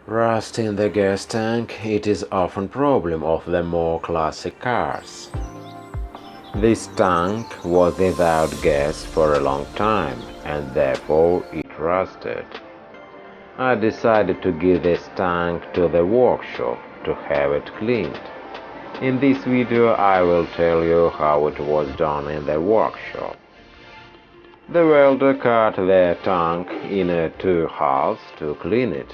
Rust in the gas tank, it is often problem of the more classic cars. This tank was without gas for a long time and therefore it rusted. I decided to give this tank to the workshop to have it cleaned. In this video I will tell you how it was done in the workshop. The welder cut the tank in two halves to clean it.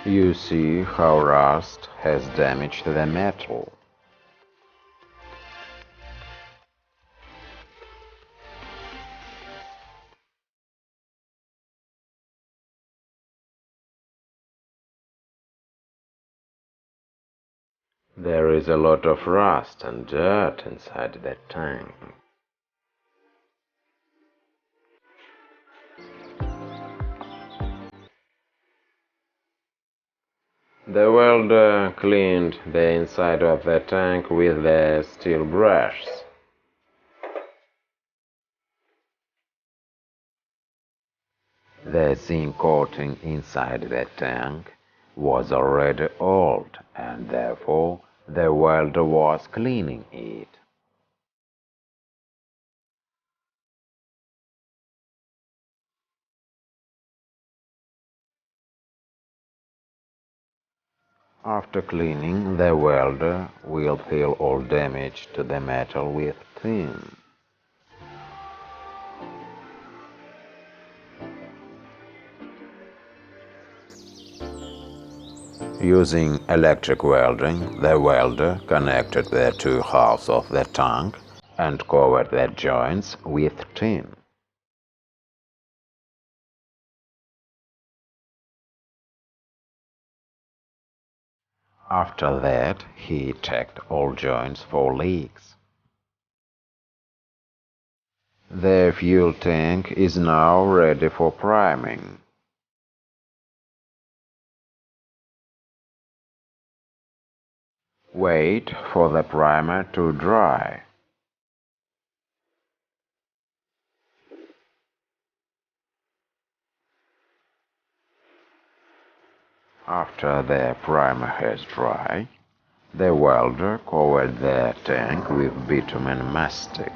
You see how rust has damaged the metal. There is a lot of rust and dirt inside that tank. The welder cleaned the inside of the tank with the steel brushes. The zinc coating inside the tank was already old and therefore the welder was cleaning it. After cleaning, the welder will fill all damage to the metal with tin. Using electric welding, the welder connected the two halves of the tank and covered the joints with tin. After that, he checked all joints for leaks. The fuel tank is now ready for priming. Wait for the primer to dry. After the primer has dried, the welder covered the tank with bitumen mastic.